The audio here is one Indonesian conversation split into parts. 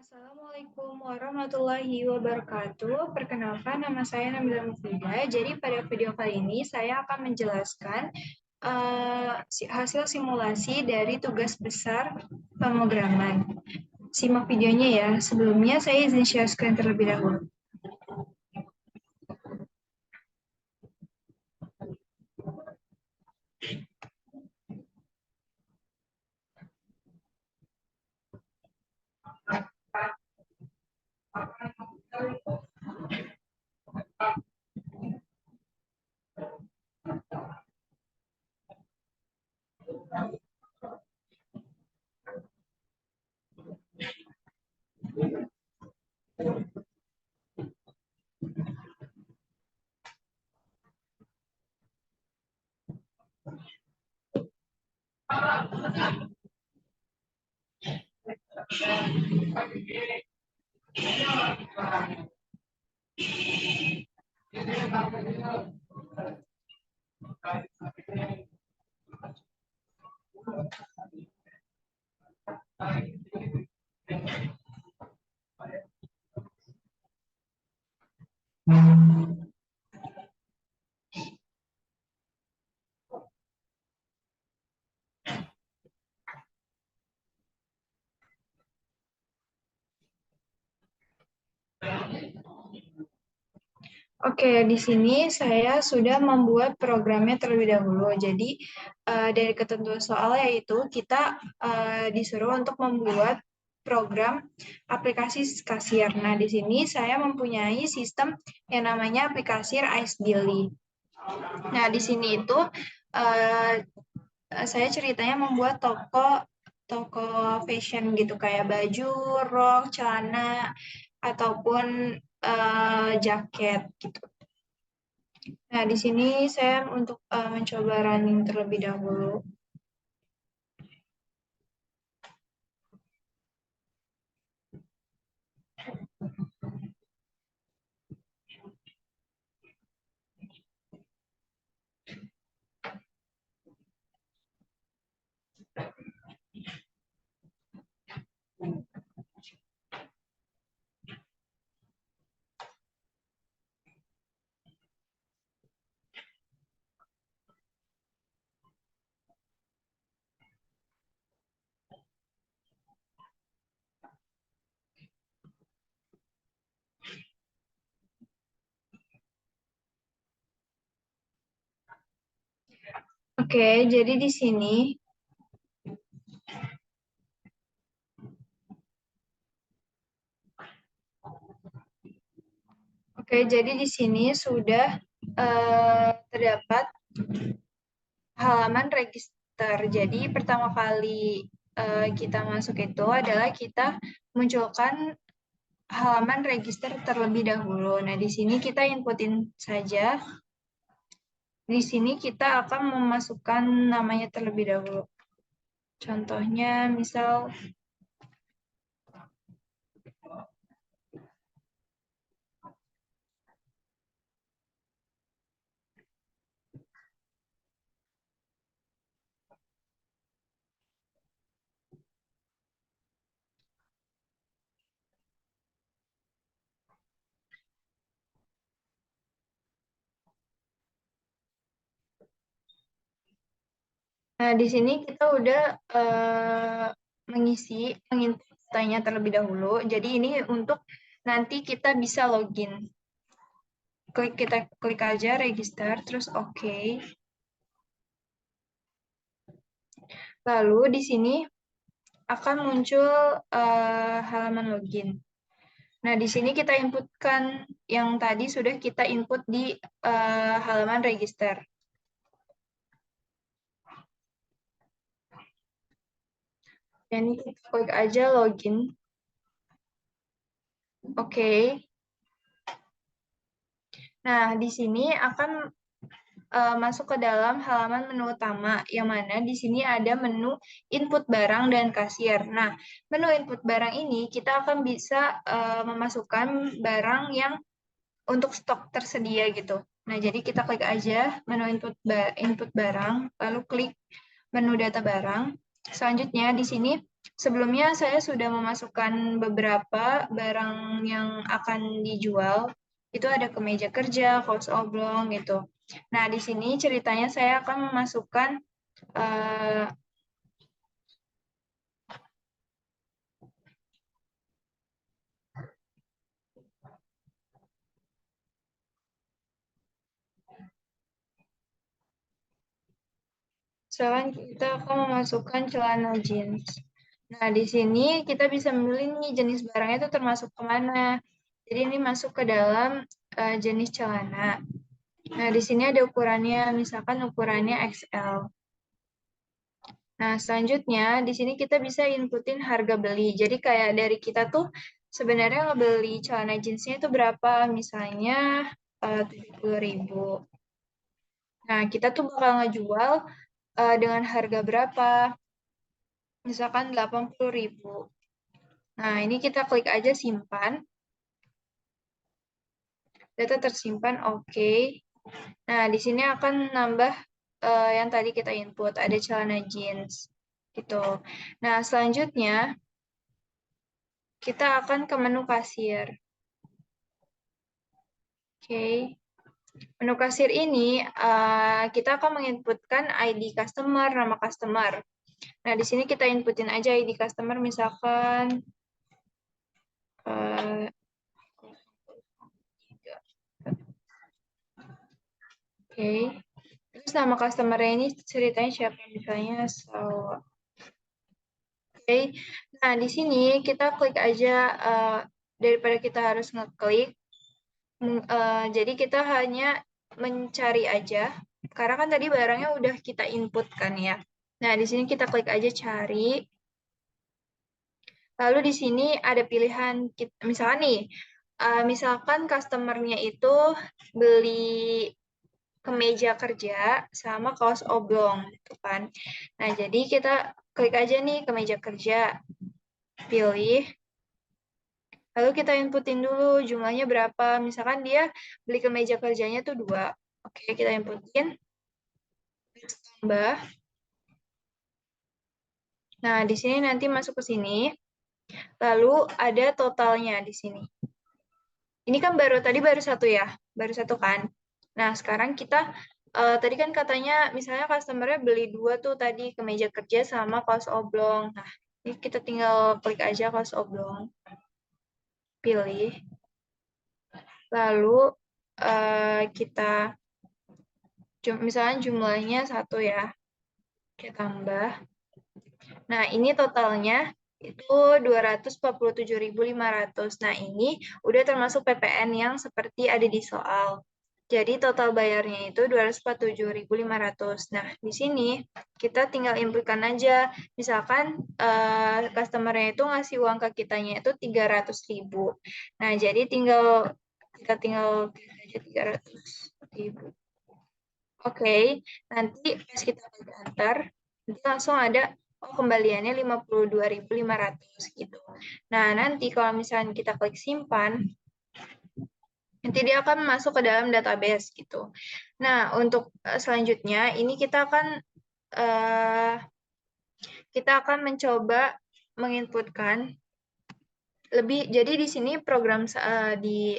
Assalamualaikum warahmatullahi wabarakatuh. Perkenalkan, nama saya Nabila Mufida. Jadi pada video kali ini saya akan menjelaskan hasil simulasi dari tugas besar pemrograman. Simak videonya ya. Sebelumnya saya izin share screen terlebih dahulu. Oke, di sini saya sudah membuat programnya terlebih dahulu. Jadi, dari ketentuan soal yaitu kita disuruh untuk membuat program aplikasi kasir. Nah, di sini saya mempunyai sistem yang namanya aplikasi Ice Daily. Nah, di sini itu eh, saya ceritanya membuat toko fashion gitu kayak baju, rok, celana ataupun jaket gitu. Nah, di sini saya untuk mencoba running terlebih dahulu. Oke, jadi di sini sudah terdapat halaman register. Jadi pertama kali kita masuk itu adalah kita munculkan halaman register terlebih dahulu. Nah, di sini kita inputin saja. Di sini kita akan memasukkan namanya terlebih dahulu. Contohnya misal Nah, di sini kita udah menginput datanya terlebih dahulu. Jadi ini untuk nanti kita bisa login. Kita klik aja register, terus oke. Lalu di sini akan muncul halaman login. Nah, di sini kita inputkan yang tadi sudah kita input di halaman register. Dan kita klik aja login. Oke. Nah, di sini akan masuk ke dalam halaman menu utama, yang mana di sini ada menu input barang dan kasir. Nah, menu input barang ini kita akan bisa memasukkan barang yang untuk stok tersedia gitu. Nah, jadi kita klik aja menu input barang, lalu klik menu data barang. Selanjutnya di sini Sebelumnya saya sudah memasukkan beberapa barang yang akan dijual. Itu ada kemeja kerja, kaos oblong gitu. Nah, di sini ceritanya saya akan memasukkan eh, misalkan kita akan memasukkan celana jeans. Nah, di sini kita bisa memilih nih jenis barangnya itu termasuk kemana. Jadi ini masuk ke dalam jenis celana. Nah, di sini ada ukurannya, misalkan ukurannya XL. Nah, selanjutnya di sini kita bisa inputin harga beli. Jadi kayak dari kita tuh sebenarnya ngebeli celana jeansnya itu berapa, misalnya 70.000. Nah, kita tuh bakal ngejual dengan harga berapa, misalkan 80.000. Nah, ini kita klik aja simpan. Data tersimpan, oke. Nah, di sini akan nambah yang tadi kita input, ada celana jeans. Gitu. Nah, selanjutnya kita akan ke menu kasir. Oke. Menu kasir ini kita akan menginputkan ID customer, nama customer. Nah, di sini kita inputin aja ID customer, misalkan eh, oke. Terus nama customer ini ceritanya siapa, misalnya Sawa. Oke. Nah, di sini kita klik aja daripada kita harus ngeklik. Jadi kita hanya mencari aja, karena kan tadi barangnya udah kita input kan ya. Nah, di sini kita klik aja cari. Lalu di sini ada pilihan, misalkan nih, misalkan customernya itu beli kemeja kerja sama kaos oblong, gitu kan. Nah, jadi kita klik aja nih kemeja kerja, pilih. Lalu kita inputin dulu jumlahnya berapa. Misalkan dia beli kemeja kerjanya tuh 2. Oke, kita inputin. Tambah. Nah, di sini nanti masuk ke sini. Lalu ada totalnya di sini. Ini kan tadi baru satu ya. Baru satu kan. Nah, sekarang kita tadi kan katanya misalnya customer-nya beli 2 tuh tadi kemeja kerja sama kaos oblong. Nah, ini kita tinggal klik aja kaos oblong. Pilih. Lalu kita misalnya jumlahnya 1 ya. Kita tambah. Nah, ini totalnya itu 247.500. Nah, ini udah termasuk PPN yang seperti ada di soal. Jadi total bayarnya itu 247.500. Nah, di sini kita tinggal inputkan aja. Misalkan customer-nya itu ngasih uang ke kitanya itu 300.000. Nah, jadi kita tinggal klik aja 300.000. Oke, nanti pas kita klik enter, nanti langsung ada kembaliannya 52.500 gitu. Nah, nanti kalau misalnya kita klik simpan, nanti dia akan masuk ke dalam database gitu. Nah, untuk selanjutnya ini kita akan mencoba menginputkan lebih. Jadi di sini program di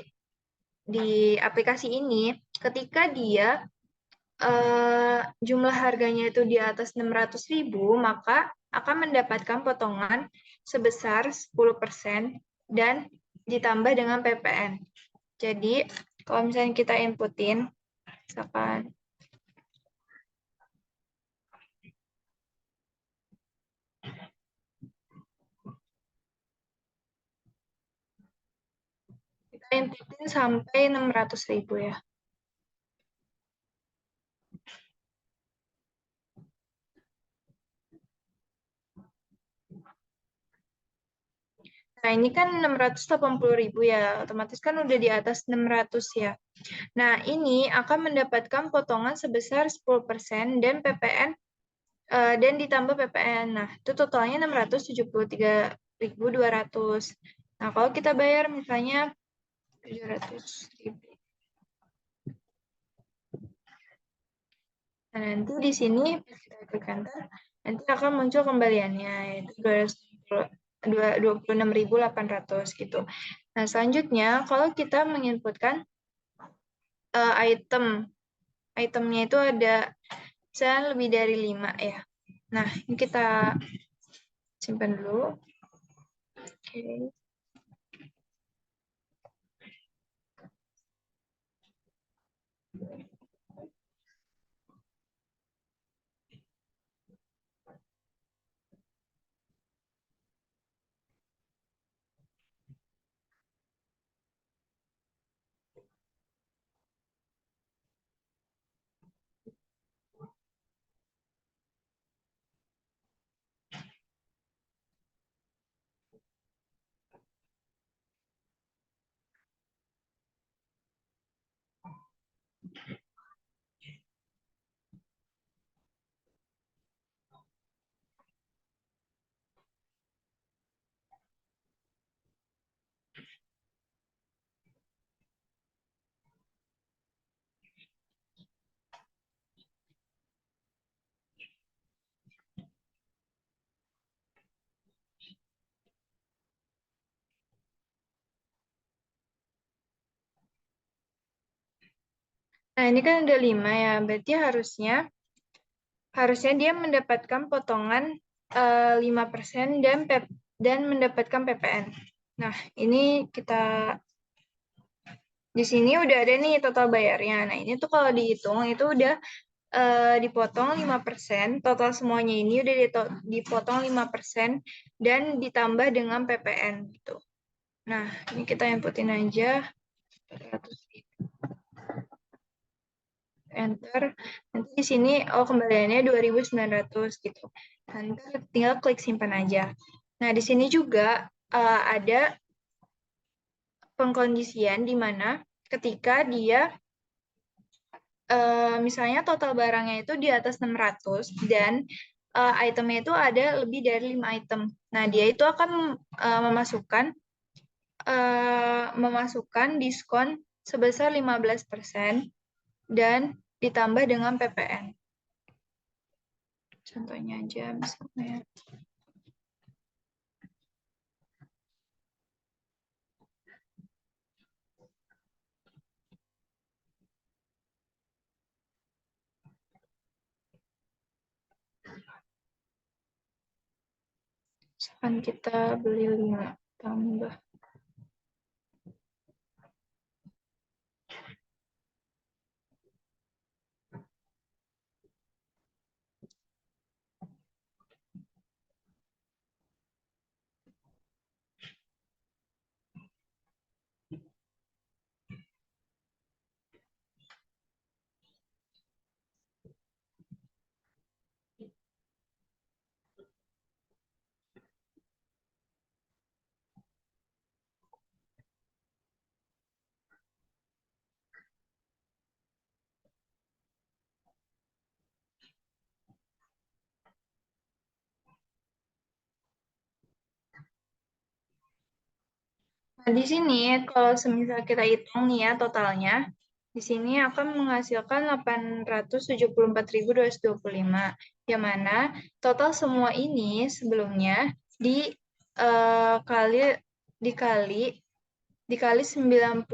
aplikasi ini ketika dia jumlah harganya itu di atas 600.000, maka akan mendapatkan potongan sebesar 10% dan ditambah dengan PPN. Jadi, kalau misalnya kita inputin, misalkan kita inputin sampai 600.000 ya. Nah, ini kan 680.000 ya, otomatis kan udah di atas 600 ya. Nah, ini akan mendapatkan potongan sebesar 10% dan PPN dan ditambah PPN. Nah, itu totalnya 673.200. Nah, kalau kita bayar misalnya 700.000. Nah, nanti di sini pas kita klik enter, nanti akan muncul kembaliannya yaitu 200. 26.800 gitu. Nah, selanjutnya kalau kita menginputkan itemnya itu ada misalnya lebih dari 5 ya. Nah, ini kita simpan dulu. Oke. Nah, ini kan ada 5 ya, berarti harusnya dia mendapatkan potongan 5% dan mendapatkan PPN. Nah, ini kita di sini udah ada nih total bayarnya. Nah, ini tuh kalau dihitung itu udah dipotong 5%, total semuanya ini udah dipotong 5% dan ditambah dengan PPN gitu. Nah, ini kita inputin aja 400. Enter. Nanti di sini kembaliannya 2.900 gitu. Nanti tinggal klik simpan aja. Nah, di sini juga ada pengkondisian di mana ketika dia misalnya total barangnya itu di atas 600 dan itemnya itu ada lebih dari 5 item. Nah, dia itu akan memasukkan diskon sebesar 15% dan ditambah dengan PPN. Contohnya aja misalnya. Misalkan kita beli 5 tambah. Nah, di sini kalau semisal kita hitung nih ya totalnya, di sini akan menghasilkan 874.225, yang mana total semua ini sebelumnya dikali dikali dikali 90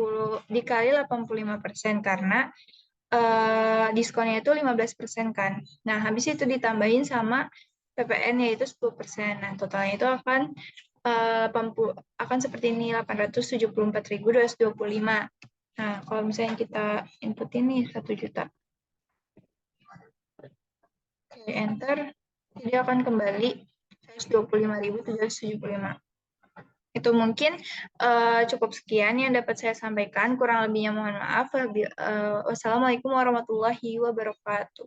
dikali 85% karena diskonnya itu 15% kan. Nah, habis itu ditambahin sama PPN yaitu 10%. Nah, totalnya itu akan seperti ini 874.225. Nah, kalau misalnya kita input ini 1 juta. Oke, enter. Jadi akan kembali 125.775. Itu mungkin cukup sekian yang dapat saya sampaikan. Kurang lebihnya mohon maaf. Wassalamualaikum warahmatullahi wabarakatuh.